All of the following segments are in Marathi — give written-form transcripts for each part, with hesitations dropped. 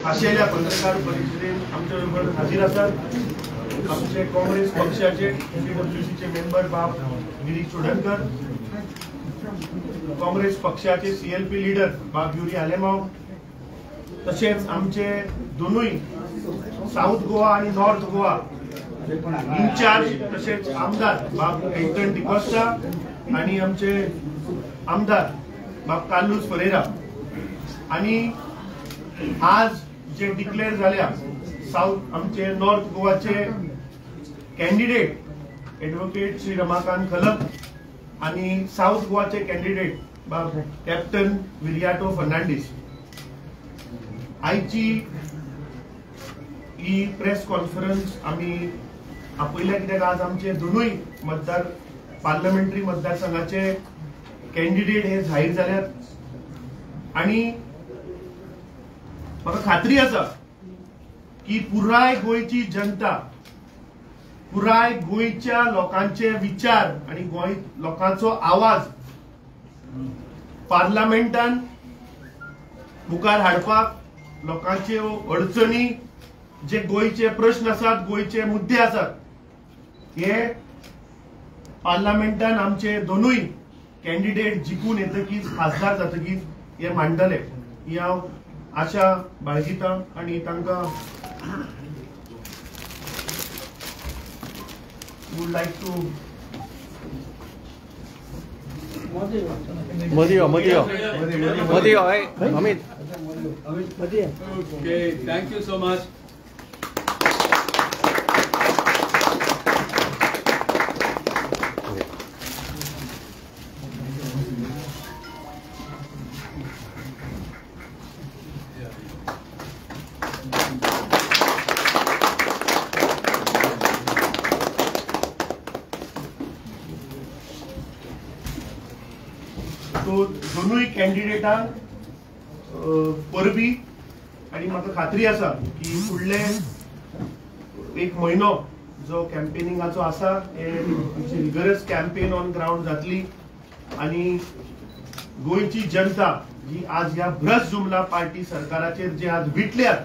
आशिया पत्रकार परिषदेत आमच्याबरोबर हाजीर असतात आमचे काँग्रेस पक्षाचे सीडब्ल्यूसीचे मेंबर बाब गिरीश चोडणकर, काँग्रेस पक्षाचे सीएलपी लीडर बाब युरी आलेमाव, तसेच आमचे दोनूय साऊथ गोवा आणि नॉर्थ गोवा इन्चार्ज तसेच आमदार बाब एंटन डिकोस्टा आणि आमचे आमदार बाब कार्लोस फरेरा। आणि आज जे डिक्लेअर झाल्या साऊथ आमचे नॉर्थ गोवाचे कॅन्डिडेट ॲडव्होकेट श्री रमाकांत खलप आणि साऊथ गोवाचे कॅन्डिडेट बाब कॅप्टन विरियाटो फर्नांडीस। आयची ही प्रेस कॉन्फरन्स आम्ही आपयल्या कित्याक आज आमचे दोनूय मतदार पार्लमेंटरी मतदारसंघाचे कॅन्डिडेट हे जाहीर जाल्यात आणि म्हाका खात्री आसा की पुराय गोंयची जनता, पुराय गोंयच्या लोकांचे विचार आणि गोंय लोकांचो आवाज पार्लमेंटान मुखार हाडपाक, लोकांचे अडचणी जे गोंयचे प्रश्न आसात, गोंयचे मुद्दे आसात, हे पार्लमेंटान आमचे दोनूय कॅन्डिडेट जिखून येतकीच खासदार जातकीच हे मांडटले ही हांव आशा बाळगिता। आणि तांकां would like to Modi Amit Okay, thank you so much. तो दोनूय कॅन्डिडेटांक परबी आणि म्हाका खात्री आसा की फुडले एक म्हयनो जो कॅम्पेनिंगाचो आसा हे रिगरस कॅम्पेन ऑन ग्राउंड जातली आणि गोंयची जनता जी आज ह्या भ्रष्ट जुमला पार्टी सरकाराचेर जे आज विटल्यात,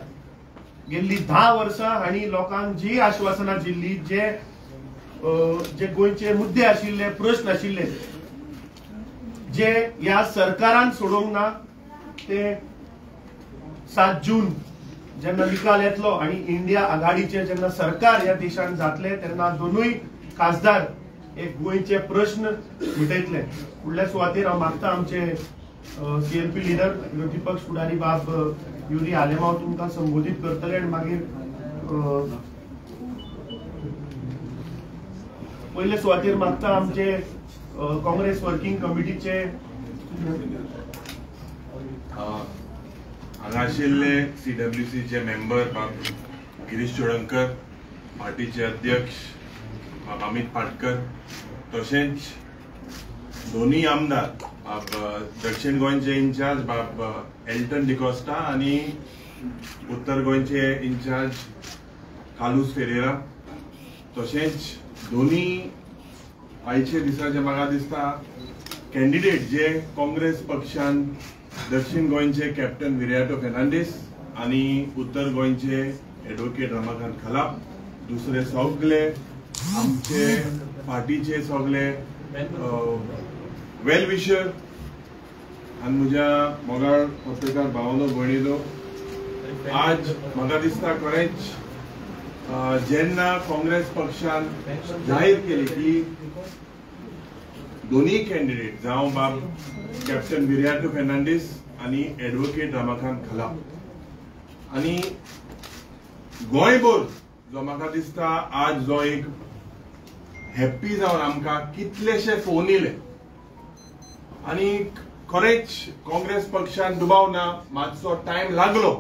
गेल्ली 10 वर्सां हांणी लोकांक जी आश्वासनां दिल्ली, जे गोंयचे मुद्दे आशिल्ले, प्रश्न आशिल्ले, जे ह्या सरकारान सोडोवंक ना, ते 7 जून जेन्ना निकाल येतलो आणि इंडिया आघाडीचे जेन्ना सरकार ह्या देशान जातले तेन्ना दोनूय खासदार एक गोंयचे प्रश्न मिटयतले। फुडल्या सुवातेर हांव मागता आमचे सीएलपी लीडर विरोधी पक्ष फुडारी बाब युरी आलेमाव तुमकां संबोधीत करतले आणि मागीर पयले सुवातेर मागता आमचे काँग्रेस वर्किंग कमिटीचे हांगाशिल्ले सीडब्ल्यूसीचे मेंबर बाब गिरीश चोडणकर, पार्टीचे अध्यक्ष बाब अमित पाटकर, तशेंच दोन्ही आमदार बाब दक्षिण गोंयचे इन्चार्ज बाब एल्टन डिकोस्टा आणि उत्तर गोंयचे इन्चार्ज कार्लोस फेरेरा, तशेंच दोन्ही आयचे दिसाचे म्हाका दिसता कॅन्डिडेट जे काँग्रेस पक्षान दक्षिण गोंयचे कॅप्टन विरियाटो फर्नांडीस आणि उत्तर गोंयचे ॲडव्होकेट रमाकांत खलप, दुसरे सगळे आमचे पार्टीचे सगळे वेल विशर आणि म्हज्या मोगाळ पत्रकार भावनो भयणीलो, आज म्हाका दिसता खरेंच जेन्ना काँग्रेस पक्षान जाहीर केली की दोन्ही कॅन्डिडेट जावं बाब कॅप्टन विरियाटो फर्नांडीस आणि ॲडव्होकेट रमाकांत खलप आणि गोंयभर जो म्हाका दिसता आज जो एक हॅप्पी जावन आमकां कितलेशे फोन येयले आणि खरेंच काँग्रेस पक्षान दुबावना, मातसो टायम लागलो,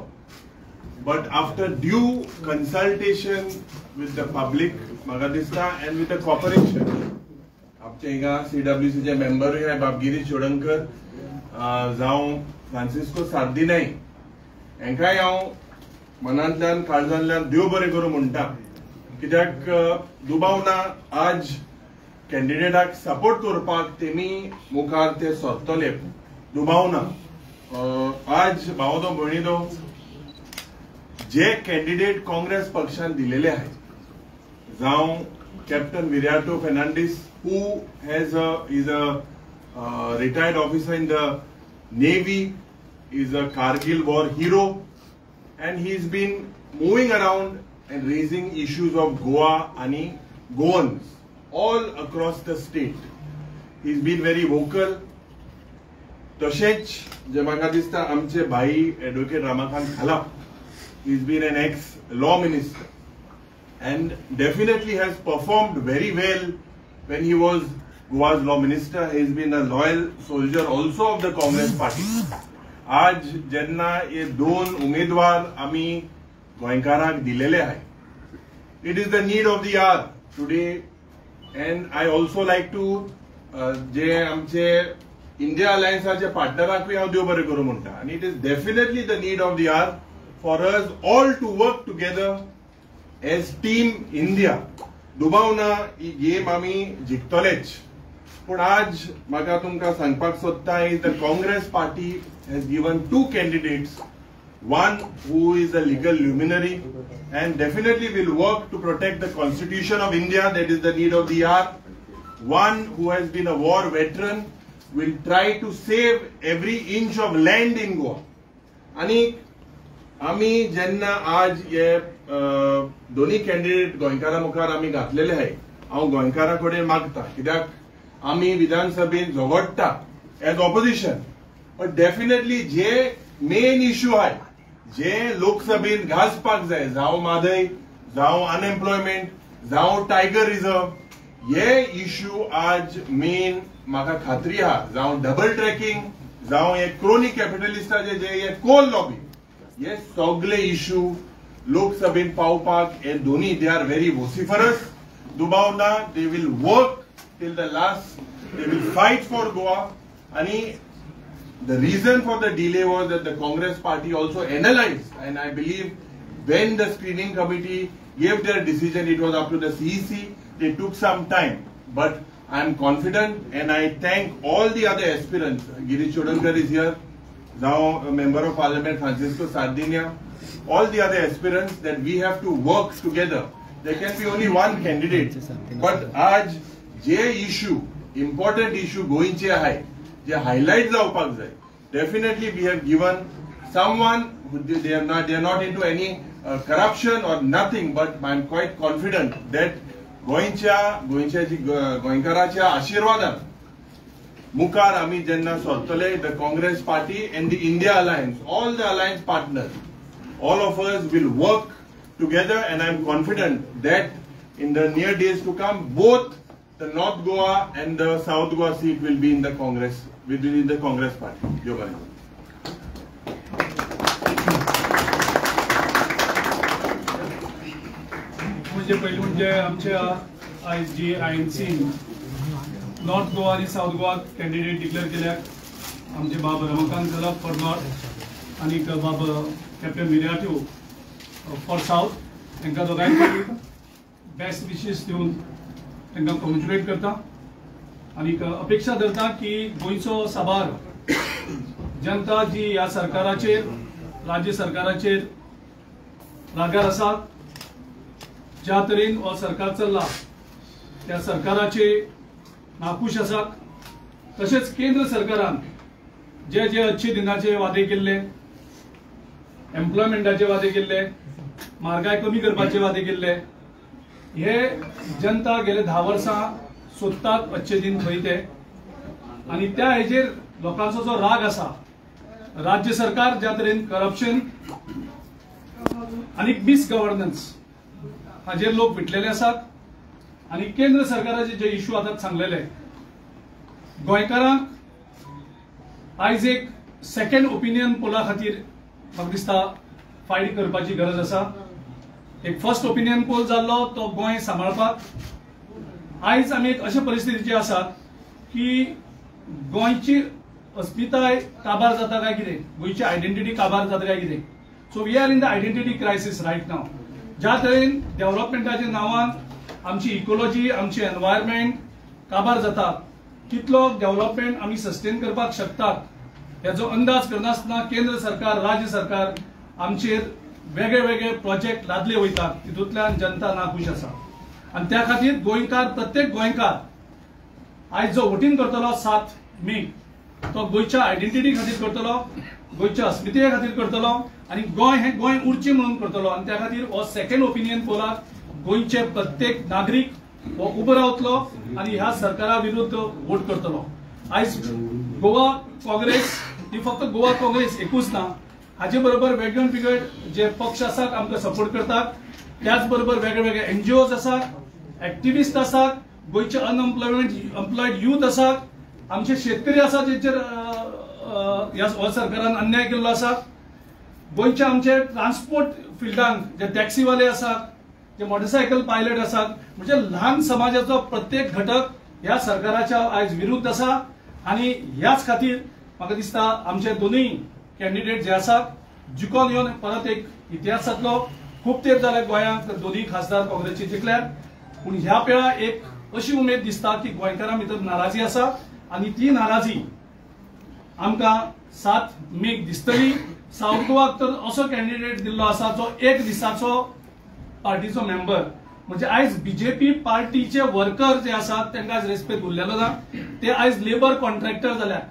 but after due consultation with the public म्हाका दिसता एंड विथ द कॉपरेशन आमचे हिंगा सीडब्ल्यूसीचे मेंबरूय आहे बाब गिरीश चोडणकर जावं फ्रांसिस्को सार्दिनाय, हेंकाय हांव मनांतल्यान काळजांतल्यान देव बरें करूं म्हणटा, कित्याक दुबावना आज कॅन्डिडेटाक सपोर्ट करपाक तेमी मुखार ते सरतले दुबावना। आज भावनो भयणीनो जे कॅन्डिडेट काँग्रेस पक्षान दिलेले आहेत जावं captain Viriato Fernandes who is a retired officer in the Navy, is a Kargil war hero, and he's been moving around and raising issues of Goa and Goans all across the state. He's been very vocal. तशेंच जे म्हाका दिसता आमचे भाई एडवोकेट रामाकांत खाला, he's been an ex-law minister and definitely has performed very well when he was Goa's law minister. He's been a loyal soldier also of the Congress party. आज जेन्ना हे दोन उमेदवार आमी गोंयकारांक दिलेले आहाय, it is the need of the hour today, and I also like to जे आमचे इंडिया अलायन्साचे पार्टनरांकूय हांव देव बरें करूं म्हणटा, and it is definitely the need of the hour for us all to work together as Team India. दुबावना he game आमी जिखतलेच, पण आज म्हाका तुमकां सांगपाक सोदता is the Congress party has given two candidates, one who is a legal luminary and definitely will work to protect the constitution of India, that is the need of the hour. One who has been a war veteran, will try to save every inch of land in Goa. आणि आमी जेन्ना आज हे दोन्ही कॅन्डिडेट गोंयकारा मुखार आमी घातलेले आहाय, हांव गोंयकारा कडेन मागता, कित्याक आमी विधानसभेत झगडटा एज ऑपोजिशन, पण डेफिनेटली जे मेन इश्यू आहाय, जे लोकसभेत गाजपाक जाय, जावं म्हादय, जावं अनएम्प्लॉयमेंट, जावं टायगर रिझर्व, हे इश्यू आज मेन म्हाका खात्री आहा, जावं डबल ट्रॅकिंग, जावं हे क्रोनी कॅपिटलिस्टाचे जे हे कोल लॉबी, हे सगळे इश्यू लोकसभेत पावपाक हे दोन्ही दे आर व्हेरी वॉसिफरस. दुबावना they will work till the last, they will fight for Goa. आणि the reason for the delay was that the Congress party also analyzed, and I believe when the screening committee gave their decision, it was up to the CEC. They took some time, but I am confident and I thank all the other aspirants. Girish Chodankar is here, now a member of parliament Francisco Sardinia, all the other aspirants, that we have to work together. There can be only one candidate, but आज जे issue, important issue गोयचे आहे, जे highlight जावपाक जाय, definitely we have given someone who they are not into any corruption or nothing, but I am quite confident that गोंयकाराच्या आशीर्वादान मुखार आमी जेन्ना सरतले, the Congress party and the India alliance, all the alliance partners, all of us will work together, and I am confident that in the near days to come, both the North Goa and the South Goa seat will be in the Congress, within the Congress party. म्हणजे पहिले म्हणजे आमच्या आयज जी INC नॉर्थ गोवा आणि साऊथ गोवा कॅन्डिडेट डिक्लेअर केल्यात. आमचे बाब रमाकांत झाला फॉर नॉर्थ आणि बाब कॅप्टन विराटो फॉर साऊथ. तांकां दोगांयक बेस्ट विशीस दिवन तांकां कॉंग्रॅच्युलेट करता आणि अपेक्षा धरता की गोंयचो साबार जनता जी ह्या सरकाराचेर, राज्य सरकाराचेर रागार आसा, ज्या तरेन हो सरकार चल्ला त्या सरकाराचे नाखुश आसात. तशेंच केंद्र सरकारान जे जे अच्छे दिनाचे वादे केल्ले, एम्प्लॉयमेंटाचे वादे केल्ले, म्हारगाय कमी करपाचे वादे केल्ले, हे जनता गेले 10 वर्सां सोदतात अच्छे दिन खंय ते. आणि त्या हेजेर लोकांचो जो राग आसा, राज्य सरकार ज्या तरेन करप्शन आणि मिस गव्हर्नन्स हाजेर लोक विटलेले आसात. आणि केंद्र सरकाराचे जे इश्यू आतां सांगलेले, गोंयकारांक आयज एक सेकंड ओपिनियन पोला खातीर म्हाका दिसता फायट करपाची गरज आसा. एक फर्स्ट ओपिनियन पोल जाल्लो तो गोंय सांबाळपाक. आयज आमी एक अशा परिस्थितीचे आसात की गोंयची अस्मिताय काबार जाता काय कितें, गोंयची आयडेंटिटी काबार जाता काय कितें. So we are in the identity crisis right नाव. ज्या तरेन डेव्हलपमेंटाच्या नांवान आमची इकोलॉजी, आमची एनवायरमेंट काबार जाता, कितलो डेव्हलपमेंट आमी सस्टेन करपाक शकतात हेजो अंदाज करनासतना केंद्र सरकार, राज्य सरकार आमचेर वेगळे वेगळे प्रोजेक्ट लादले वयतात तितूंतल्यान जनता नाखुश आसा आणि त्या खातीर गोंयकार प्रत्येक गोंयकार आयज जो वोटींग करतलो 7 मे तो गोंयच्या आयडेंटिटी खातीर करतलो, गोंयच्या अस्मितेय खातीर करतलो आणि गोंय हे गोंय उरचें म्हणून करतलो आणि त्या खातीर हो सेकंड ओपिनियन पोलाक गोंयचे प्रत्येक नागरीक हो उबो रावतलो आणि ह्या सरकारा विरुद्ध वोट करतलो. आयज गोवा काँग्रेस ही फक्त गोवा काँग्रेस एकूच ना, हाचे बरोबर वेगळे जे पक्ष आसात आमकां सपोर्ट करतात, त्याच बरोबर वेगळे वेगळे एनजीओज आसात, एक्टिविस्ट आसात, गोंयचे अनएम्प्लॉयड यूथ आसात, आमचे शेतकरी आसात जेचेर ह्या सरकारान अन्याय केल्लो आसा, गोंयचे आमचे ट्रान्सपोर्ट फिल्डांत जे टॅक्सीवाले आसात, जे मोटरसायकल पायलट आसात, म्हणजे ल्हान समाजाचो प्रत्येक घटक ह्या सरकाराच्या आयज विरुद्ध आसा आणि ह्याच खातीर म्हाका दिसता आमचे दोनूय कॅन्डिडेट जे आसात जिखून येवन परत एक इतिहास जातलो. खूब तेंप जाले गोंयांत दोनूय खासदार काँग्रेसचे जिखल्यात, पूण ह्या वेळा एक अशी उमेद दिसता की गोंयकारां भितर नाराजी आसा आणि ती नाराजी आमकां 7 मेक दिसतली. साऊथ गोवाक तर असो कॅन्डिडेट दिल्लो आसा जो एक दिसाचो पार्टीचो मेंबर, म्हणजे आयज बीजेपी पार्टीचे वर्कर जे आसात तांकां आयज रेस्पेक्ट उरलेलो ना, ते आयज लेबर कॉन्ट्रॅक्टर जाल्यात.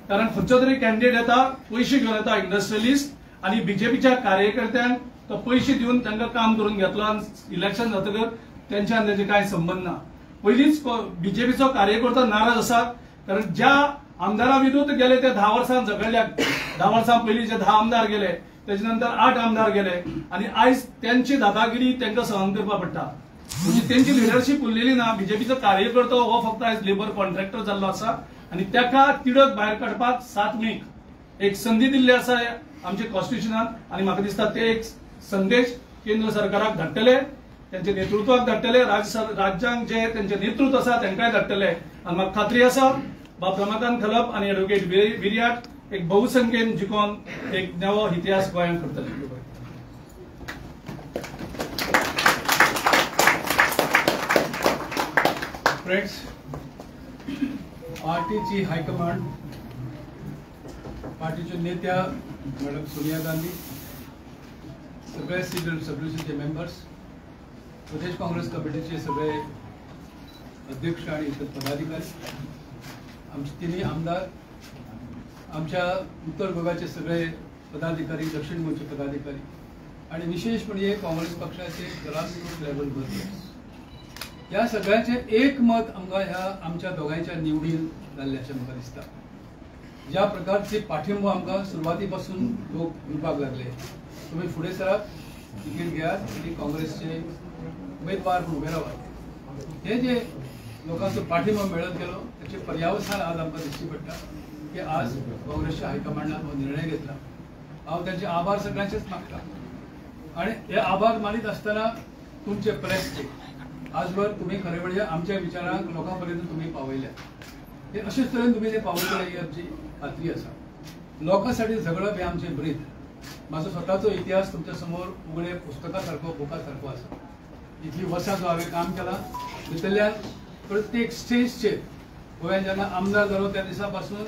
कारण खंयचो तरी कॅन्डिडेट येता, पयशे घेवन येता इंडस्ट्रियलिस्ट आणि बीजेपीच्या कार्यकर्त्यांक तो पयशे दिवन तांकां काम करून घेतलो आणि इलेक्शन जातकर त्यांच्यान ताचे कांय संबंध ना. पयलींच बीजेपीचो कार्यकर्तो नाराज आसा कारण ज्या आमदारा विरुद्ध गेले ते 10 वर्सां झगडल्यात. 10 वर्सां पयलीं जे 10 आमदार गेले त्याच्या नंतर 8 आमदार गेले आणि आयज त्यांची दादागिरी तांकां सहन करपा पडटा. म्हणजे त्यांची लिडरशीप उरलेली ना. बीजेपीचो कार्यकर्तो हो फक्त आयज लेबर कॉन्ट्रॅक्टर जाल्लो आसा आणि ताका तिडक भायर काडपाक 7 मेक एक संधी दिल्ली आसा आमच्या कॉन्स्टिट्युशनात आणि म्हाका दिसता ते एक संदेश केंद्र सरकाराक धाडटले, त्यांच्या नेतृत्वाक धाडटले, राज्यांक जे त्यांचे नेतृत्व आसा तांकांय धाडटले आणि म्हाका खात्री आसा बाब रमाकांत खलप आणि एडव्होकेट विर्याट एक बहुसंख्येन जिखून एक नवो इतिहास गोंयांत करतले. फ्रेंड्स, पार्टीची हायकमांड, पार्टीच्या नेत्या मॅडम सोनिया गांधी, सगळे सिनियर सबडिव्हिजनचे मेंबर्स, प्रदेश काँग्रेस कमिटीचे सगळे अध्यक्ष आणि इतर पदाधिकारी, आमचे तिन्ही आमदार, आमच्या उत्तर गोव्याचे सगळे पदाधिकारी, दक्षिण गोंयचे पदाधिकारी आणि विशेष म्हणजे काँग्रेस पक्षाचे ग्रासरूट लेवलवर या सगळ्याचे एक मत आमकां ह्या आमच्या दोगांच्या निवडीन जाल्ले अशें म्हाका दिसता. ज्या प्रकारचे पाठिंबो आमकां सुरवातीपासून लोक दिवपाक लागले, तुम्ही फुडें सरात, तिकीट घेयात आणि काँग्रेसचे उमेदवार म्हणून उभे रावात. हे जे लोकांचो पाठिंबो मेळत गेलो त्याचे पर्यावसान आज आमकां दिश्टी पडटा की आज काँग्रेसच्या हायकमांडान हो निर्णय घेतला. हांव त्यांचे आभार सगळ्यांचेच मागता आणि हे आभार मानीत असताना तुमचे प्रेसचे आजवर तुम्ही खरे म्हणजे आमच्या विचारांक लोकांपर्यंत तुम्ही पावयल्या. हे अशेच तरेन तुम्ही ते पावयतले ही आमची खात्री आसा. लोकांसाठी झगडप हे आमचे ब्रीद. माझो स्वताचो इतिहास तुमच्या समोर उगडे पुस्तका सारको बुका सारको आसा. इतली वर्सां जो हांवें काम केलां भितरल्यान प्रत्येक स्टेजचेर गोंयांत जेन्ना आमदार जालो त्या दिसा पासून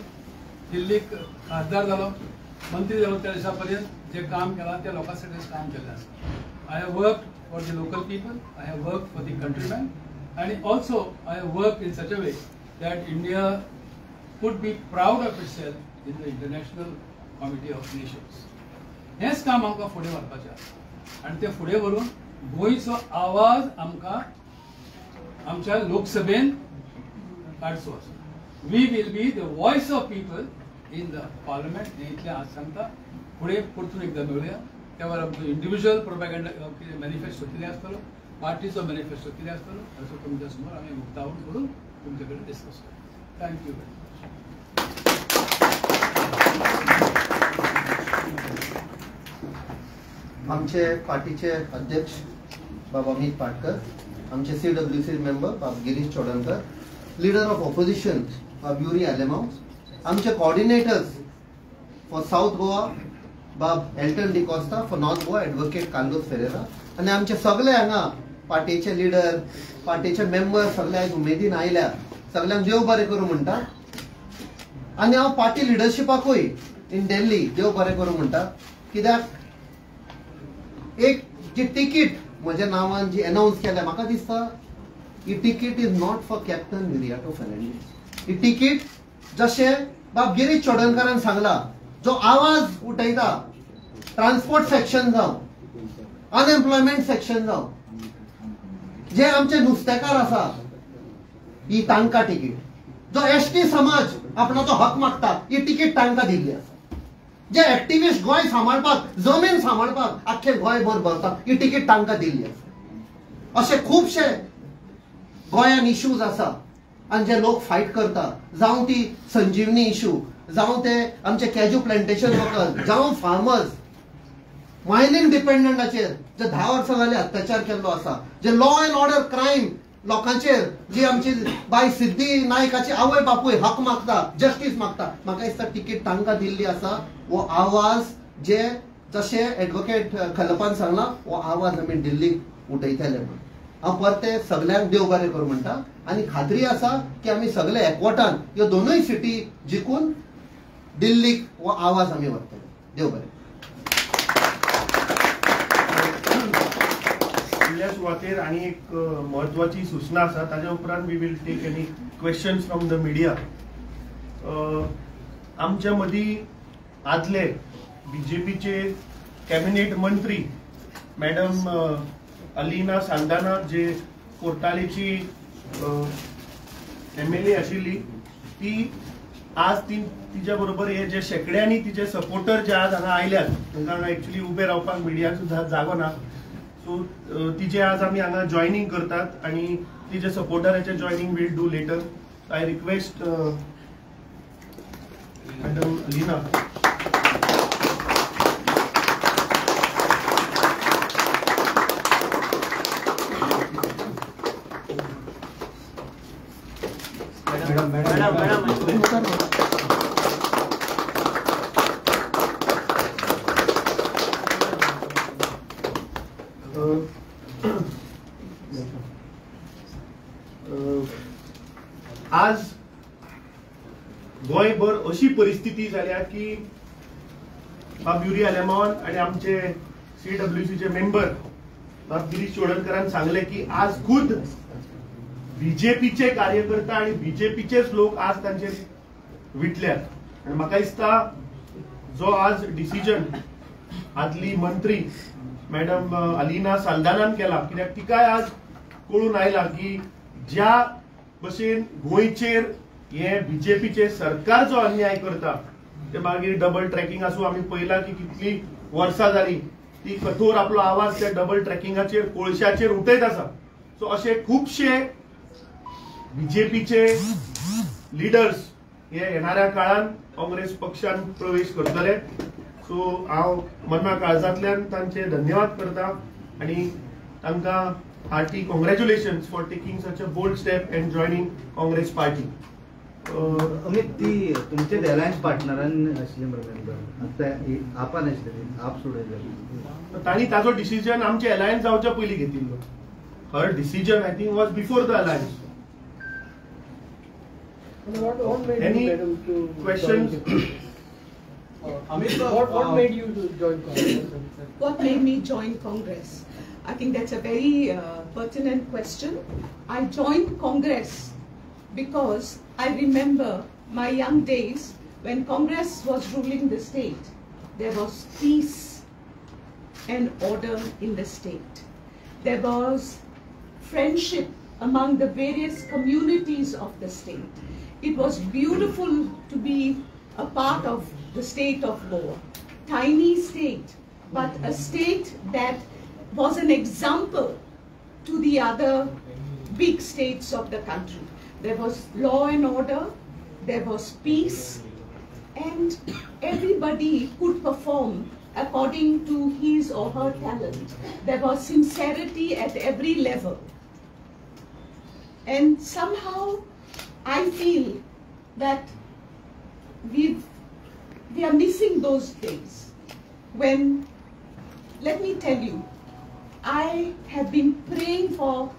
दिल्लीक खासदार जालो, मंत्री जालो त्या दिसा पर्यंत जे काम केलां ते लोकांसाठीच काम केल्लें आसा. I have worked for the local people, I have worked for the countrymen, and also I have worked in such a way that India could be proud of itself in the International Committee of Nations. हेच काम आमकां फुडें व्हरपाचें आसा आनी ते फुडें व्हरून गोंयचो आवाज आमकां आमच्या लोकसभेन काडचो आसा. We will be the voice of people in the parliament. हे इतलें आज सांगता. फुडें परतून एकदां मेळुया. त्यावर आमचो इंडिव्हिज्युअल प्रोपॅगंडा कितें मॅनिफेस्टो कितें आसतलो, पार्टीचो मॅनिफेस्टो कितें आसतलो असो तुमच्या समोर आमी मुक्तावण करून तुमचे कडेन डिस्कस करता. Thank you very much. आमचे पार्टीचे अध्यक्ष बाब अमित पाटकर, आमचे CWC मेंबर बाब Girish Chodankar, leader of opposition बाब युरी आलेमाउस, आमचे कोऑर्डिनेटर्स फॉर साऊथ गोवा बाब Elton D'Costa, for north Goa advocate Carlos Ferreira आणि आमचे सगळे हांगा पार्टीचे लीडर, पार्टीचे मेंबर सगळे आयज उमेदीन आयल्या. सगळ्यांक देव बरें करूं म्हणटा आणि हांव पार्टी लिडरशिपाकूय इन दिल्ली देव बरें करूं म्हणटा. कित्याक एक जी तिकीट म्हज्या नांवान जी अनाउन्स केल्या म्हाका दिसता ही ticket is not for captain Viriato Fernandes. ही तिकीट जशें बाब गिरीश चोडणकरान सांगला, जो आवाज उठयता ट्रान्सपोर्ट सेक्शन जावं, अनएम्प्लॉयमेंट सेक्शन जावं, जे आमचे नुस्तेकार आसा ही तांकां तिकीट. जो एसटी समाज आपणाचो हक मागता ही तिकीट तांकां दिल्ली आसा. जे एक्टिविस्ट गोंय सांबाळपाक, जमीन सांबाळपाक आख्खे गोंयभर भरता ही तिकीट तांकां दिल्ली आसा. असे खुबशे गोंयान इश्यूज आसा आनी जे लोक फायट करता, जावं ती संजीवनी इश्यू, जावं ते आमचे कॅज्यू प्लांटेशन वर्कर्स, जावं फार्मर्स, मायनिंग डिपेंडंटाचेर जे 10 वर्सां जाली अत्याचार केल्लो आसा, जे लॉ अँड ऑर्डर क्रायम लोकांचेर जी आमची बाय सिद्धी नायकाची आवय बापूय हक मागता, जस्टीस मागता, म्हाका दिसता तिकीट तांकां दिल्ली आसा. वो आवाज जे जशे एडवोकेट खलपान सांगला, वो आवाज आमी दिल्लीक उठयतले म्हणून. हांव परते सगल्यांक देव बरें करूं म्हणटा आनी खात्री आसा की आमी सगळे एकवटान ह्यो दोनूय सिटी जिखून दिल्लीक हो आवाज आमी व्हरतले. देव बरें. फुडल्या सुवातेर आनी एक महत्वाची सूचना आसा. ताज्या उपरांत we will take any questions from the media. आमच्या मदीं आदले बीजेपीचे कॅबिनेट मंत्री मॅडम अलिना साल्दाना, जे कोर्टालेची MLA आशिल्ली, ती आज तिच्या बरोबर हे जे शेकड्यांनी तिचे सपोर्टर जे आज हांगा आयल्यात, तांकां एक्चुअली उबे रावपाक मिडियाक सुद्दां जागो ना, सो तिचे आज आमी हांगा जॉयनिंग करतात आनी तिचे सपोर्टराचे joining will do later. I request madam Alina. आज गोंयभर अशी परिस्थिती जाल्या की बाब युरी आलेमावन आणि आमचे CWCचे मेंबर बाब गिरीश चोडणकरान सांगले की आज खुद बीजेपीचे कार्यकर्ता आणि बीजेपीचेच लोक आज तांचेर विटल्यात. आणि म्हाका दिसता जो आज डिसिजन आदली मंत्री मॅडम अलिना साल्दानान केला, कित्याक तिकाय आज कळून आयला की ज्या भशेन गोंयचेर हे बीजेपीचे सरकार जो अन्याय करता, ते मागीर डबल ट्रॅकिंग आसूं, आमी पळयला की कितली वर्सां जाली ती कठोर आपलो आवाज त्या डबल ट्रॅकिंगाचेर, कोळशाचेर उठयत आसा. सो असे खुबशे बीजेपीचे लिडर्स हे येणाऱ्या काळात काँग्रेस पक्षान प्रवेश करतले. सो हांव मना काळजांतल्यान तांचे धन्यवाद करता आणि तांकां hearty congratulations for taking such a bold step and joining Congress party. Amit, ती तुमचे अलायन्स पार्टनरान आशिल्ले मरे, आता आपण आशिल्ले, आप सोडले, तांणी ताजो डिसिजन आमचे अलायन्स जावच्या पयलीं घेतिल्लो. Her decision I think was before the alliance. Any questions? Amit, what made you join Congress? What made me join Congress? I think that's a very pertinent question. I joined Congress because I remember my young days when Congress was ruling the state. There was peace and order in the state. There was friendship among the various communities of the state. It was beautiful to be a part of the state of Goa. Tiny state, but a state that was an example to the other big states of the country. There was law and order, there was peace, and everybody could perform according to his or her talent. There was sincerity at every level. And somehow I feel that we are missing those days when, let me tell you, I have been praying for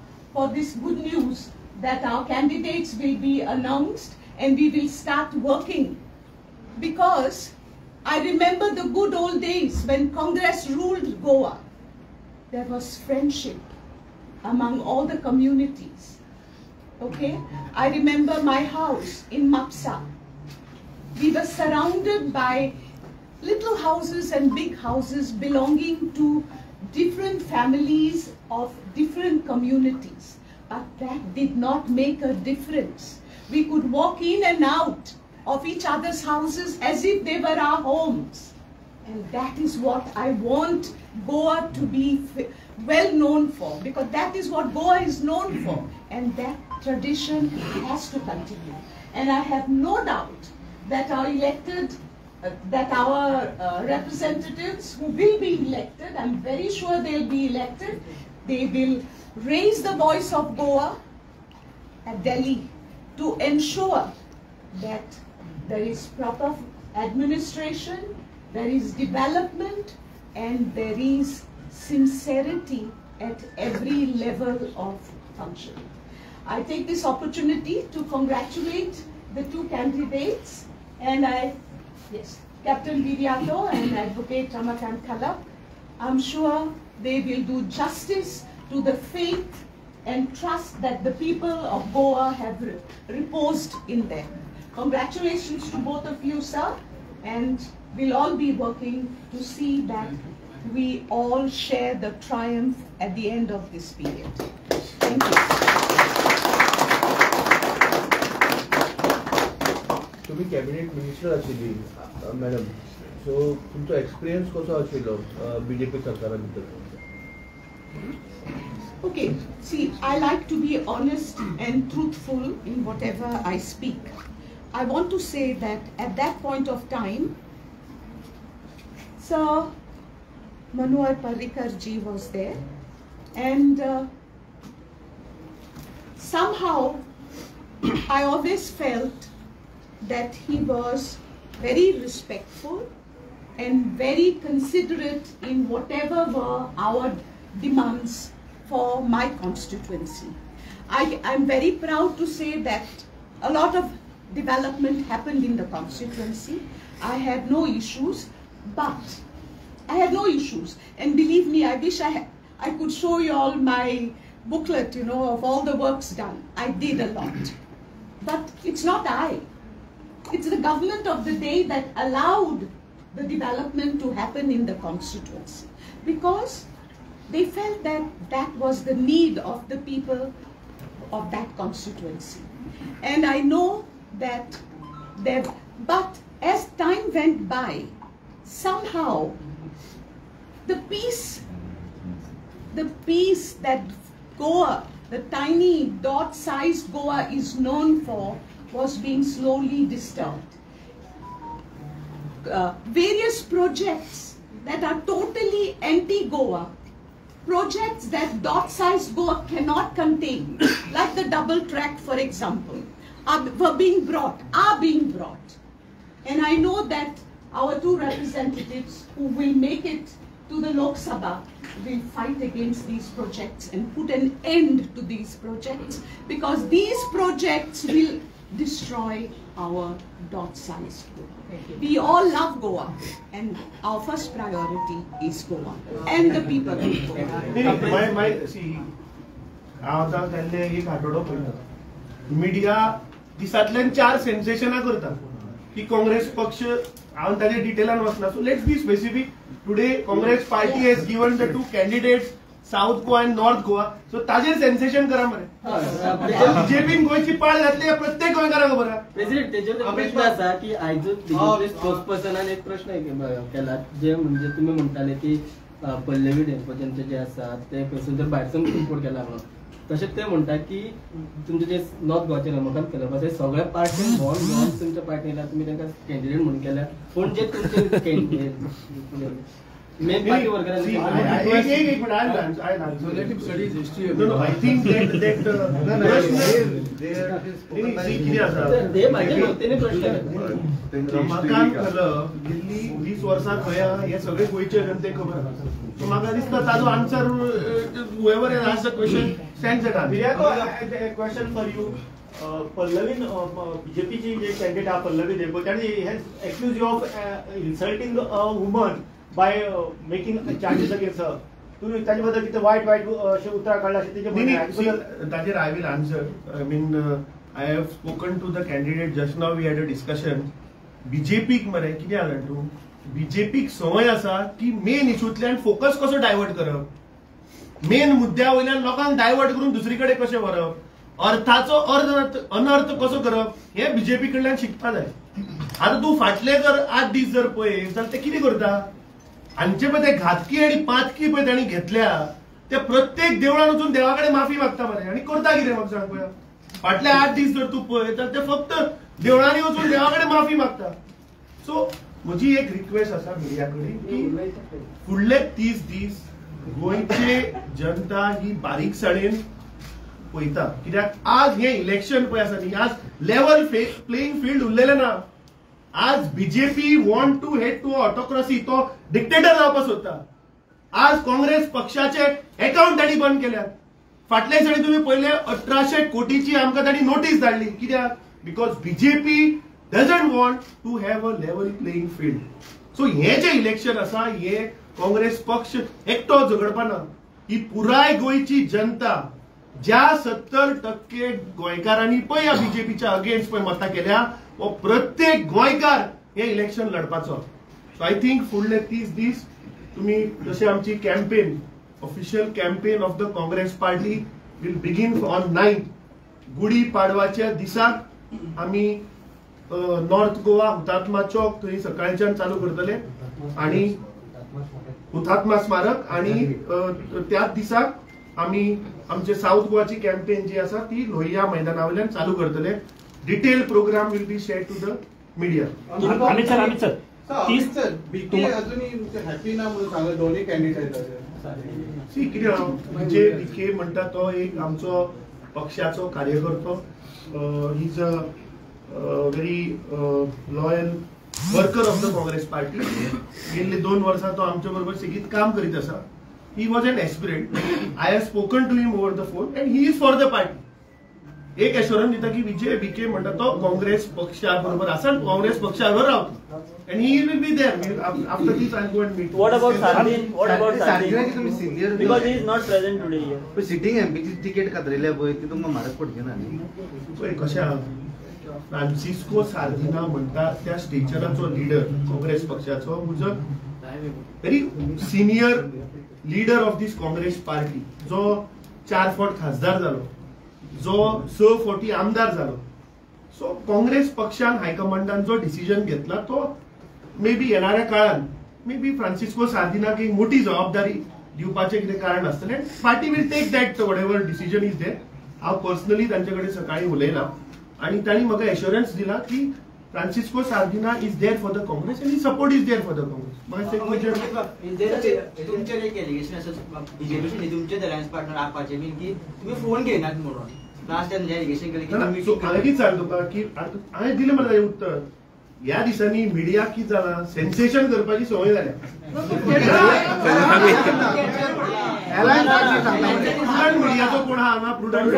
this good news that our candidates will be announced and we will start working, because I remember the good old days when Congress ruled Goa. there was friendship among all the communities. Okay? I remember my house in Mapsa. We were surrounded by little houses and big houses belonging to different families of different communities. But that did not make a difference. We could walk in and out of each other's houses as if they were our homes. And that is what I want Goa to be well known for, because that is what Goa is known for. And that tradition has to continue. And I have no doubt that our representatives who will be elected, I'm very sure they'll be elected, they will raise the voice of Goa at Delhi to ensure that there is proper administration, there is development, and there is sincerity at every level of function. I take this opportunity to congratulate the two candidates, and Captain Viriato and Advocate Ramakant Khalap. I'm sure they will do justice to the faith and trust that the people of Goa have reposed in them. Congratulations to both of you, sir, and we'll all be working to see that we all share the triumph at the end of this period. Thank you. तुम्ही कॅबिनेट मिनिस्टर आशिल्ली मॅडम, सो तुमचो एक्सपिरियन्स कसो आशिल्लो बीजेपी सरकारा भितर? Okay, see, I like to be honest and truthful in whatever I speak. I want to say that at that point of time, Sir Manohar Parrikar ji was there, and somehow I always felt that he was very respectful and very considerate in whatever were our demands for my constituency. I'm very proud to say that a lot of development happened in the constituency. I had no issues, and believe me, I wish I could show you all my booklet, of all the works done. I did a lot. But it's not I. It's the government of the day that allowed the development to happen in the constituency, because they felt that that was the need of the people of that constituency. And I know that but as time went by, somehow the peace that Goa, the tiny dot-sized Goa is known for, was being slowly disturbed. Various projects that are totally anti-Goa, projects that dot-sized Goa cannot contain, like the double track, for example, are being brought. And I know that our two representatives who will make it to the Lok Sabha will fight against these projects and put an end to these projects, because these projects will destroy our dot-sized Goa. We all love Goa, and our first priority is Goa and the people of Goa. Media दिसातल्यान 4 सेन्सेशनां करता की काँग्रेस पक्ष, हांव ताजे डिटेलान वचना. So let's be specific. Today Congress party has given the 2 candidates, south Goa and north Goa. So ताजेर सेन्सेशन करा मरे. बीजेपीन गोंयची पाळ घातली प्रत्येक गोंयकाराक खबर आहा. प्रेसिडेंट, तेजेर प्रश्न आसा की आयज स्पोक्सपर्सनान एक प्रश्न केला, जे म्हणजे तुम्ही म्हणटाले की पल्लवी डेंपोजनचे जे आसा ते खंयसून भायरसून इम्पोर्ट केला म्हणून. तशेंच ते म्हणटात की तुमचे जे नॉर्थ गोवाचे रमाकांत कलप आसा सगळ्या पार्टीन भोंवन तुमच्या पार्टीला तुमी तांकां कॅन्डिडेट म्हणून केल्या, पूण जे तुमचे मेन पार्टी वर्करांनी रमाकांत कलप गेल्ली 20 वर्सां खंय आहा हे सगळे गोंयचे जनतेक खबर आसा. सो म्हाका दिसता ताजो answer whoever has asked the question stands at answer. A question for you. Pallavi, BJP ji candidate Pallavi Debojani has accused you of insulting a woman by making charges against her. तुम्ही ताजे बद्दल कितें वायट अशें उतरां काडला अशें तेजे म्हणणें आहे. ताजेर I will answer. I mean I have spoken to the candidate just now we had a discussion. बीजेपीक मरे कितें आसा तूं, बीजेपीक संवय आसा की मेन इश्यूंतल्यान फोकस कसो डायवर्ट करप, मेन मुद्द्या वयल्यान लोकांक डायवर्ट करून दुसरीकडे कशें व्हरप, अर्थाचो अनर्थ कसो करप, हे बीजेपी कडल्यान शिकपा जाय. आता तूं फाटले जर 8 दीस जर पळयत जाल्यार ते कितें करता, हांचे पळय ते घातकी आनी पातकी पळय तांणी घेतल्या ते प्रत्येक देवळान वचून देवा कडेन माफी मागता मरे. आनी करता कितें म्हाका सांग पळया. फाटले 8 दीस जर तूं पळयत जाल्यार ते फक्त देवळांनी वचून देवा कडेन माफी मागता. सो म्हजी एक रिक्वेस्ट आसा मिडिया कडेन की फुडले 30 दीस गोंयचे जनता ही बारीकसाणेन पळयता. कित्याक आज हे इलेक्शन पळय आसा न्ही, आज लेवल प्लेइंग फील्ड उरलेलें ना. आज BJP want to head to autocracy, तो डिक्टेटर जावपाक सोदता. आज काँग्रेस पक्षाचे अकाउंट तांणी बंद केल्यात. फाटल्या दिसांनी तुम्ही पळयलें 1800 कोटीची आमकां तांणी नोटीस धाडली. कित्याक? Because BJP doesn't want to have a level playing field. So हे जे इलेक्शन आसा हे काँग्रेस पक्ष एकटो झगडपाना. ही पुराय गोंयची जनता ज्या 70% गोंयकारांनी पळय ह्या बीजेपीच्या अगेन्स्ट पळय मतां केल्या, वो प्रत्येक गोंयकार हे इलेक्शन लढपाचो. सो आय थिंक फुडले 30 दीस तुम्ही जसे आमची campaign, official campaign of the Congress party will begin on 9th. गुढी पाडवाच्या दिसाक आम्ही नॉर्थ गोवा हुतात्मा चौक थंय सकाळच्यान चालू करतले आणि हुतात्मा स्मारक, आणि त्याच दिसाक आम्ही आमचे साऊथ गोवाची कॅम्पेन जी आसा ती लोहिया मैदाना वयल्यान चालू करतले. Detail programme will be share to the media. Happy ना म्हणून सांगले दोन्ही कॅन्डिडेट. सी कितें म्हणजे विखे म्हणटा तो एक आमचो पक्षाचो कार्यकर्तो. He is a very loyal worker of the Congress party. गेल्ले 2 वर्सां तो आमच्या बरोबर सेगीत काम करीत आसा. He was an aspirant. I have spoken to him over the phone and he is for the party. एक एश्योरन्स दिता की विखे म्हणटा तो काँग्रेस पक्षा बरोबर आसा, काँग्रेस पक्षा बरोबर रावता. And he will be there. After this, I'll go and meet. What about Sardin? What about Sardin? तुम्ही senior Because he is not present today here. पण सिटिंग एमपीची तिकेट खात्रेल्या पळय ती तुमकां म्हारग पडची ना न्ही. पळय कशें आहा, फ्रांसिस्को सार्दिना म्हणटा त्या स्टेचराचो लीडर काँग्रेस पक्षाचो, म्हजो very senior leader of this Congress party, जो 4 फावट खासदार जालो, जो 6 फावटी आमदार जालो. सो काँग्रेस पक्षान हायकमांडान जो डिसिजन घेतला तो मे बी येणाऱ्या काळात मे बी फ्रांसिस्को सार्दिनाक एक मोठी जबाबदारी दिवपाचें कितें कारण आसतलें. Party will take that whatever decision is there. हांव पर्सनली तांचे कडेन सकाळी उलयलां आनी तांणी म्हाका एश्युरन्स दिला की Francisco Sardinha is there for the Congress and support is there for the Congress. तुमचेर एक एलिगेशन आसा बीजेपीचे तुमचे अलायन्स पार्टनर आपाचे बीन की तुम्ही फोन घेयनात म्हणून लास्ट टाइम एलिगेशन केले की हांवें कितें सांगलें तुका की हांवें दिलें मरे उत्तर. ह्या दिसांनी मिडिया कितें जालां, सेन्सेशन करपाची संवय जाल्या. मिडियाचो कोण आहा हांगा प्रुडंट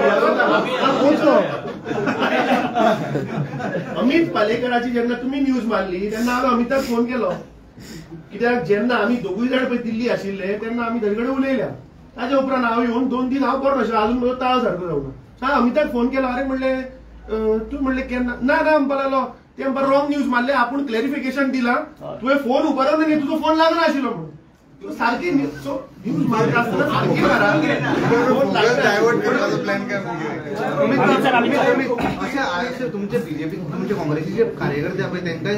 अमित पालेकराची जेन्ना तुमी न्यूज मारली तेन्ना हांवें अमिताक फोन केलो. कित्याक जेन्ना आमी दोगूय जाण पळय दिल्ली आशिल्ले तेन्ना आमी ताजे कडेन उलयल्या. ताजे उपरांत हांव येवन 2 दीस हांव बरो नाशिल्लो, अजून म्हजो ताळो सारको जावना. अमिताक फोन केलो. अरे म्हणलें तूं म्हणलें केन्ना ना ना म्हणपा लागलो ते म्हणपा रॉंग न्यूज मारले, आपूण क्लॅरिफिकेशन दिलां, तुवें फोन उबारलो न्ही, तुजो फोन लागना आशिल्लो म्हणून. सारकी न्यूज मारता आसतना सारकी मारा. अशें तुमचे बीजेपी तुमचे काँग्रेसीचे कार्यकर्ते पळय तांकां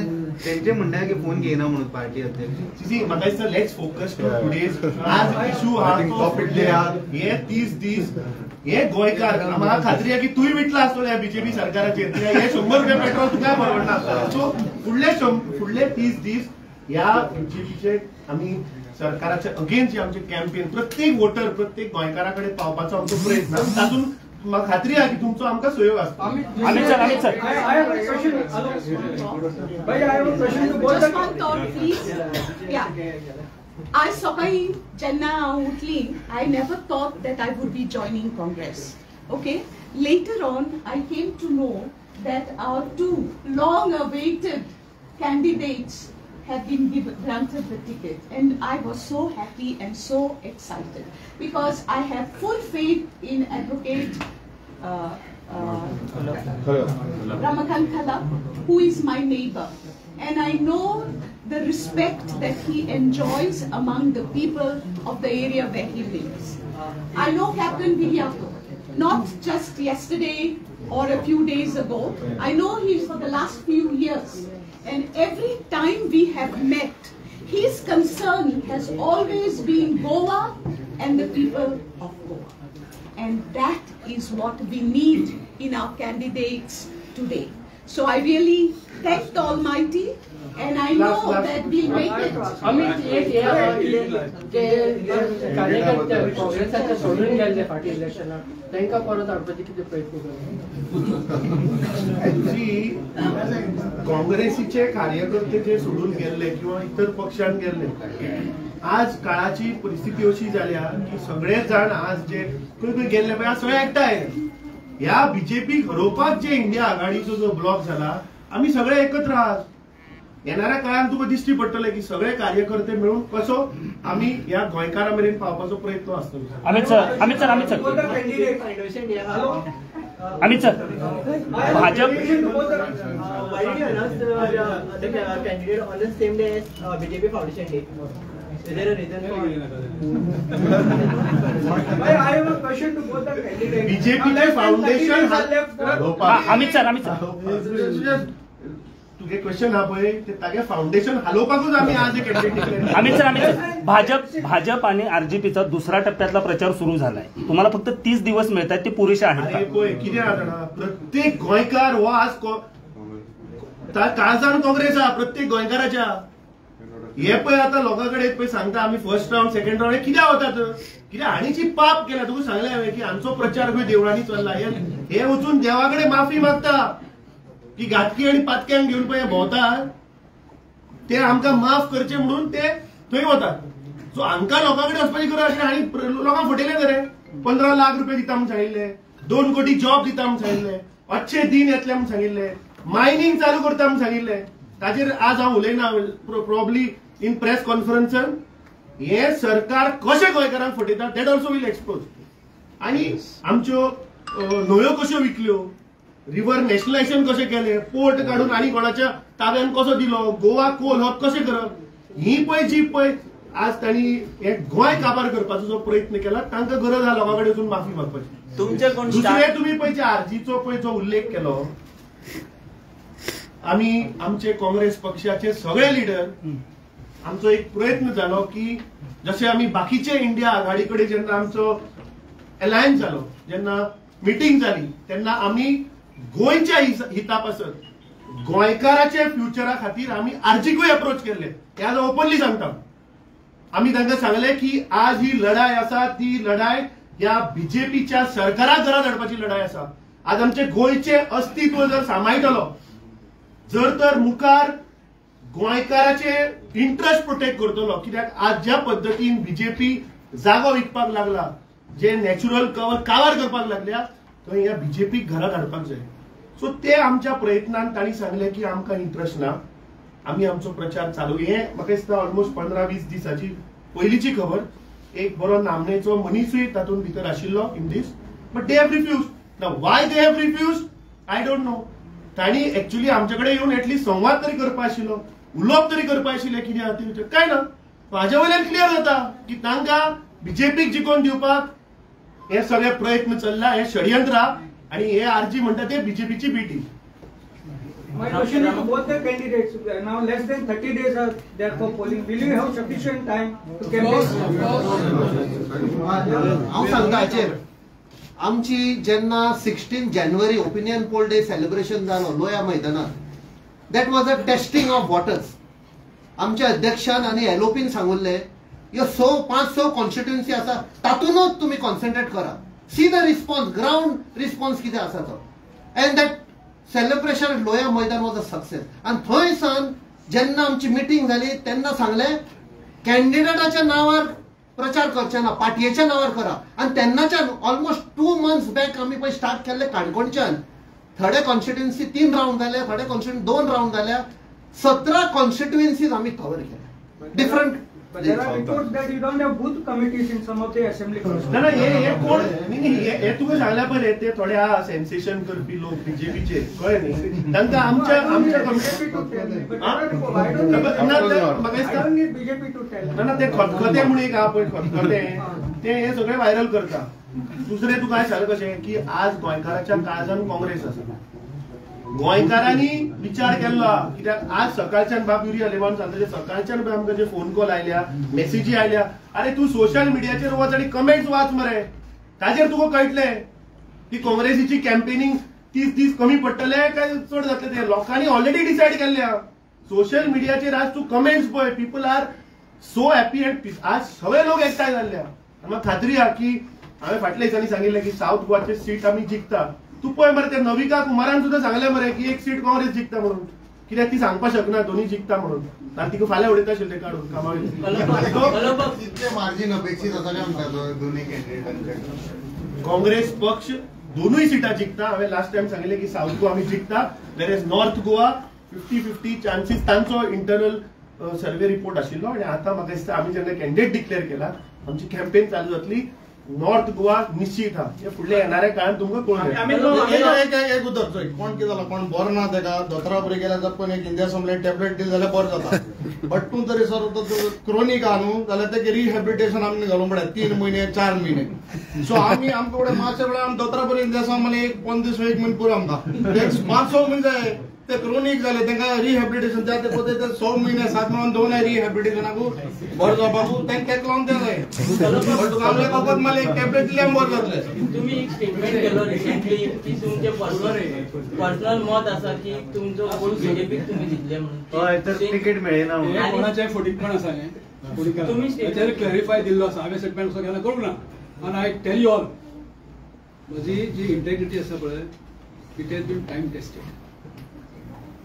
तेंचे म्हणटा की फोन घेयना म्हणून पार्टी अध्यक्ष. सी म्हाका दिसता लेट्स फोकस टुडेज. आज इशू हा हे 30 दीस हे गोंयकार म्हाका खात्री आहे की तुय विटला आसतलो ह्या बीजेपी सरकाराचेर. हे 100 रुपया पेट्रोल तुका परवडना. सो फुडले 30 दीस ह्या बीजेपीचे आमी सरकाराच्या अगेन्स्ट आमचे कॅम्पेन प्रत्येक वोटर प्रत्येक गोंयकारा कडेन पावपाचो आमचो प्रयत्न. तातूंत म्हाका खात्री आहे की तुमचो आमकां सहयोग आसता. आज सकाळी जेन्ना हांव उठली I never thought that I would be joining Congress. Okay, later on I came to know that our 2 long awaited candidates have been granted the ticket, and I was so happy and so excited because I have full faith in Advocate Ramakant Khala, who is my neighbor, and I know the respect that he enjoys among the people of the area where he lives. I know Captain Viriato, not just yesterday or a few days ago. I know him for the last few years, and every time we have met, his concern has always been Goa and the people of Goa. And that is what we need in our candidates today. So I really thank the Almighty, and I know that we'll make it. काँग्रेसाचे सोडून गेले फाटी इलेक्शनाक तांकां परत हाडपाचे कितें प्रयत्न करता? काँग्रेसीचे कार्यकर्ते जे सोडून गेल्ले किंवा इतर पक्षांत गेल्ले, आज काळाची परिस्थिती अशी जाल्या की सगळे जाण आज जे खंय खंय गेल्ले पळय सगळे एकठांय. ह्या बीजेपी हरोवपाक जे इंडिया आघाडीचो जो ब्लॉक जाला, आमी सगळे एकत्र आहात. येणाऱ्या काळात तुका दिश्टी पडटले की सगळे कार्यकर्ते मिळून कसो आम्ही या गोंयकारा मेरेन पावपाचो प्रयत्न आसतलो. Amit sir Bhajap BJP Foundation Day. Is there a reason for it? I have a question to both the candidates. BJP foundation Amit sir तुगे क्वेश्चन हा पळय ते तागे फाउंडेशन हालोवपाकूच आमी आज एक कॅन्डिडेट. अमित सर भाजप आणि आरजेपीचा दुसऱ्या टप्प्यातला प्रचार सुरू झालाय. तुम्हाला फक्त 30 दिवस मिळतात, ते पुरेसे आहेत? पळय कितें जाणा, प्रत्येक गोंयकार हो आज काळजान काँग्रेस आहा प्रत्येक गोंयकाराच्या. हे पळय आतां लोकांकडे पळय सांगता आमी फर्स्ट राउंड सेकंड राउंड, हे कित्याक वतात? कित्याक हाणीची पाप केला. तुका सांगलें हांवें की हांचो प्रचार खंय देवळांनी चल्ला. हे वचून देवाकडे माफी मागता की घातकी आणि पातक्यांक घेऊन पळय भोंवतात, ते आमकां माफ करचे म्हणून ते थंय वतात. सो हांकां लोकांकडे वचपाची गरज आसली. आनी लोकांक फटयले रे 15 लाख रुपये दिता म्हणून सांगिल्ले, 2 कोटी जॉब दिता म्हणून सांगिल्ले, 500 दिन येतले म्हणून सांगिल्ले, मायनिंग चालू करता म्हणून सांगिल्ले. ताचेर आज हांव उलयना प्रोबब्ली इन प्रेस कॉन्फरन्सान. हे सरकार कशें गोंयकारांक फटयता दॅट ऑल्सो वील एक्सपोज. आनी आमच्यो न्हंयो कश्यो विकल्यो, रिव्हर नॅशनलायझेशन कशें केलें, पोर्ट काढून आनी कोणाच्या ताब्यान कसो दिलो, गोवा कोल हब कशें करप, ही पळय जी पळय आज तांणी हे गोंय काबार करपाचो जो प्रयत्न केला, तांकां गरज आहा लोकां कडेन वचून माफी मागपाची. दुसरे तुमी पळय जे आरजीचो पळय जो उल्लेख केलो, आमी आमचे काँग्रेस पक्षाचे सगळे लिडर आमचो एक प्रयत्न जालो की जशें आमी बाकीचे इंडिया आघाडी कडेन जेन्ना आमचो अलायन्स जालो, जेन्ना मिटींग जाली, तेन्ना आमी गोंयच्या हिता पासत गोंयकाराच्या फ्युचरा खातीर आमी आरजीकूय अप्रोच केल्ले. हे आज ओपनली सांगता. आमी तांकां सांगले की आज ही लढाय आसा ती लढाय ह्या बीजेपीच्या सरकाराक घरात हाडपाची लढाय आसा. आज आमचे गोंयचे अस्तित्व जर सांबाळटलो, जर तर मुखार गोंयकाराचे इंटरेस्ट प्रोटेक्ट करतलो, कित्याक आज ज्या पद्दतीन बीजेपी जागो विकपाक लागला, जे नॅचरल कावर करपाक लागल्या, थंय ह्या बीजेपीक घरात हाडपाक जाय. सो ते आमच्या प्रयत्नान तांणी सांगले की आमकां इंटरेस्ट ना, आमी आमचो प्रचार चालू. हे म्हाका दिसता ऑलमोस्ट 15-20 दिसाची पयलींची खबर. एक बरो नामनेचो मनीसूय तातूंत भितर आशिल्लो in this, but they have refuse. नाव why they have refuse I don't know. तांणी एक्चुअली आमचे कडेन येवन एटलीस्ट संवाद तरी करपा आशिल्लो, उलोवप तरी करपा आशिल्लें. कितें आहा तें काय ना. हाजे वयल्यान क्लियर जाता की तांकां बीजेपीक जिखोवन दिवपाक हे सगळे प्रयत्न चल्ला, हे षडयंत्र, आणि हे आरजी म्हणटा ते बीजेपीची बी team. My question is to both the candidates. Now less than 30 days are there for polling. Will you have sufficient time to campaign? हांव सांगता हाचेर. आमची जेन्ना 16 जानेवारी ओपिनियन पोल डे सेलिब्रेशन जालो लोया मैदानात, that was a testing of waters. आमच्या अध्यक्षान आनी एलओपीन सांगुल्ले ह्यो 500 कॉन्स्टिट्युएन्सी आसा, तातूनच तुम्ही कॉन्सन्ट्रेट करा. See the response, ground response कितें आसा तो. एंड दॅट सेलिब्रेशन लोया मैदान वॉज अ सक्सेस. आनी थंयसान जेन्ना आमची मिटींग जाली तेन्ना सांगले कॅन्डिडेटाच्या नावार प्रचार करचे ना, पाटयेच्या नावार करा. आनी तेन्नाच्यान ऑलमोस्ट 2 months बॅक आमी पळय स्टार्ट केल्ले काणकोणच्यान. थोडे कॉन्स्टिट्युएन्सी 3 राउंड जाले, थोडे कॉन्स्टिट्युएन्सी 2 राउंड जाल्या. 17 कॉन्स्टिट्युएन्सीज आम्ही कव्हर केल्या different. But there are reports that you don't have booth committees in some of the assembly constituencies. ना हे कोण हे तुका सांगल्या पण ते थोड्या सेन्सेशन करपी लोक बीजेपीचे कळ्ळे न्ही तांकां आमच्या ना ते खतखते म्हणून एक आहा पळय खतखते ते हे सगळे व्हायरल करता. दुसरे तुका हांवें सांगलें कशें की आज गोंयकाराच्या काळजान काँग्रेस आसा. गोंयकारांनी विचार केल्लो कित्याक आज सकाळच्यान बाब युरी आलेमान सांगता सकाळच्यान आमकां जे फोन कॉल आयल्या मेसेजी आयल्या अरे तूं सोशल मिडियाचेर वच आनी कमेंट्स वाच मरे ताजेर तुका कळटलें की काँग्रेसीची कॅम्पेनिंग 30 दीस कमी पडटले काय चड जातले ते लोकांनी ऑलरेडी डिसायड केल्ल्या. सोशल मिडियाचेर आज तूं कमेंट्स पळय people are so happy and peace. आज सगळे लोक एकठांय जाल्ल्या. म्हाका खात्री आहा की हांवें फाटल्या दिसांनी सांगिल्लें की साऊथ गोवाचे सीट आमी जिखता. तू पळय मरे ते नविका कुमारान सुद्धा सांगले मरे की एक सीट काँग्रेस जिखता म्हणून कित्याक ती सांगपाक शकना दोन्ही जिखता म्हणून. तांणी तिका फाल्यां उडयता आशिल्ले काडून कामावयले मार्जिन अपेक्षित आसा काय म्हणटा दोन्ही कॅन्डिडेटांचे. काँग्रेस पक्ष दोनूय सिटां जिखता. हांवें लास्ट टायम सांगिल्लें की साऊथ गोवा आमी जिखता. वेर एज नॉर्थ गोवा 50-50 चान्सीस तांचो इंटरनल सर्वे रिपोर्ट आशिल्लो आनी आतां म्हाका दिसता आमी जेन्ना कॅन्डिडेट डिक्लेअर केला आमची कॅम्पेन चालू जातली. नॉर्थ गोवा निश्चित हा हे फुडल्या येणाऱ्या काळात तुमकां एक उदक कोण कितें जालां कोण बरो ना तेका दोतोरा बरें गेल्या पण एक इंडिया समलें टॅबलेट दिली जाल्यार बरें जाता. बट तूं तरी सर क्रोनीक आहा न्हू जाल्यार तेगे रिहॅबिलिटेशन आमी घालूंक पडटा 3 महिने 4 महिने. सो आमकां फुडें मातशे वेळार आमी दोतोरा बरें इंडिया समलें एक 15 दीस 1 म्हयनो पुरो आमकां 500 म्हयने जाय ते क्रोनीक जाले तांकां रिहॅबिलिटेशन जाय ते पोते 100 महिने 7 मेळून 2 रिहॅबिलिटेशनाकू बरो जावपाकू तांकां लावन तें जाय. बट आमच्या बाबत मला एक टॅबलेट दिल्यार बरें जातलें. तुम्ही एक स्टेटमेंट केलो रिसेंटली की तुमचे पर्सनल मत आसा की तुमचो वोट बीजेपीक तुम्ही दितले म्हणून. हय तर तिकीट मेळना म्हणून कोणाचें फुडीकपण आसा हें तुम्ही ताचेर क्लॅरिफाय दिल्लो आसा. हांवें स्टेटमेंट असो केन्ना करूंक ना. आनी आय टेल यू ऑल म्हजी जी इंटेग्रिटी आसा पळय it has been time tested.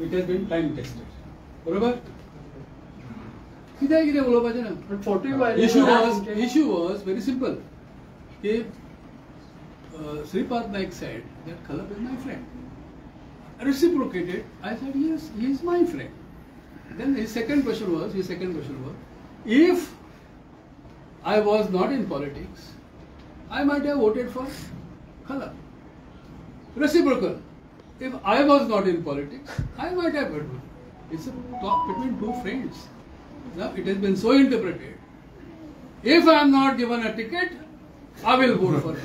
It has been time tested बरोबर. कितें उलोवपाचें ना. इश्यू वॉज व्हेरी सिंपल की Sripad Naik said that Khalap is my friend. I reciprocated. I said yes, he is my friend. Then his second question was, if I was not in politics, I might have voted for Khalap. Reciprocal. If I was not in politics, I might have voted. It's a talk between two friends. Now it has been so interpreted. If I am not given a ticket, I will vote for it.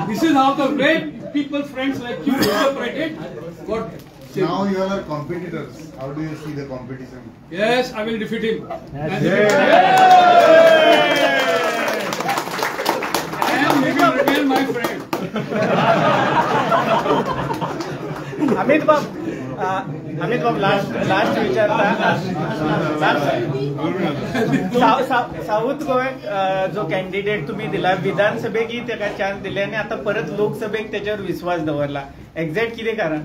This is how the way people, friends like you, interpret it. What? Now you are competitors. How do you see the competition? Yes, I will defeat him. And he will remain my friend. Amit बाब लास्ट विचारता साऊथ गोव्याक जो कॅन्डिडेट तुम्ही दिला विधानसभेक ताका चान्स दिले आणि आता परत लोकसभेक त्याच्यावर विश्वास दवरला. एक्झॅक्ट कितें कारण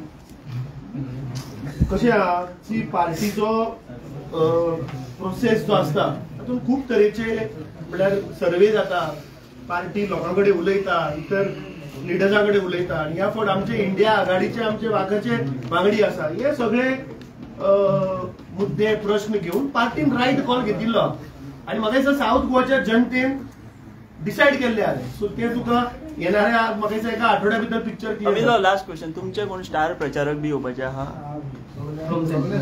कशें आहा की पार्टीचो प्रोसेस जो आसता तातूंत खूब तरेचे म्हळ्यार सर्वे जाता. पार्टी लोकां कडेन उलयता इतर लिडर्सां कडेन उलयता आनी ह्या फावट आमचे इंडिया आघाडीचे आमचे वागाचे वांगडी आसा. हे सगळे मुद्दे प्रश्न घेवन पार्टीन रायट कॉल घेतिल्लो आनी म्हाका दिसता साऊथ गोवाच्या जनतेन डिसायड केल्ले आहा. सो ते तुका येणाऱ्या म्हाका दिसता एका आठवड्या भितर पिक्चर क्लियर. लास्ट क्वेश्चन तुमचे कोण स्टार प्रचारक बी येवपाचे आहा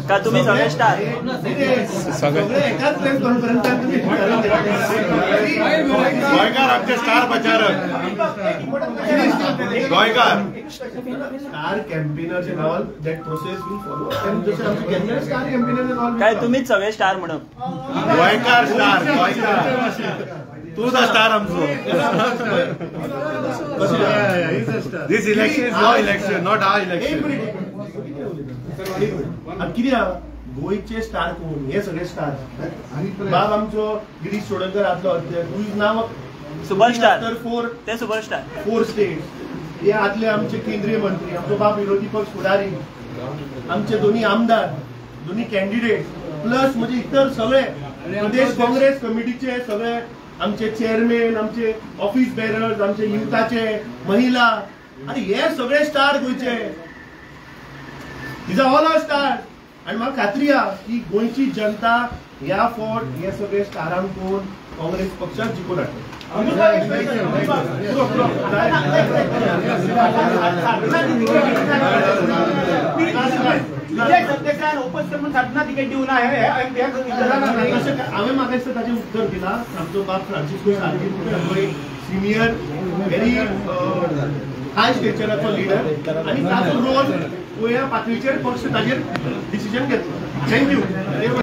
का तुम्ही सगळे स्टार सगळे एकाच प्रेस कॉन्फरन्सात तुम्ही गोंयकार आमचे स्टार प्रचारक गोंयकार star campaigners and all that process will follow. जसे आमचे candidate star campaigners and all काय तुम्हीच सगळे स्टार म्हणून गोंयकार स्टार गोंयकार तू द स्टार आमचो. This election is no election not our election. कितें आहा गोंयचे स्टार कोण हे सगळे स्टार. बाब आमचो गिरीश चोडणकर आदलो अध्यक्ष नाव सुपरस्टार ते सुपरस्टार 4 स्टेट्स. हे आदले आमचे केंद्रीय मंत्री आमचो बाब विरोधी पक्ष फुडारी आमचे दोन्ही आमदार दोन्ही कॅन्डिडेट प्लस म्हणजे इतर सगळे प्रदेश काँग्रेस कमिटीचे सगळे आमचे चेअरमॅन आमचे ऑफिस बेरर्स आमचे युथाचे महिला आणि हे सगळे स्टार गोंयचे. These are all our stars. आणि म्हाका खात्री आहा की गोंयची जनता ह्या फावट हे सगळे स्टारांक कोण काँग्रेस पक्षाक जिखून हाडटली. हांवें म्हाका दिसता ताचें उत्तर दिलां. आमचो बाब फ्रांसिस्को सारकी सिनियर व्हेरी हाय स्टेचराचो लिडर आनी ताचो रोल गोंया पातळीचेर पक्ष ताचेर डिसिजन घेतलो. थँक्यू.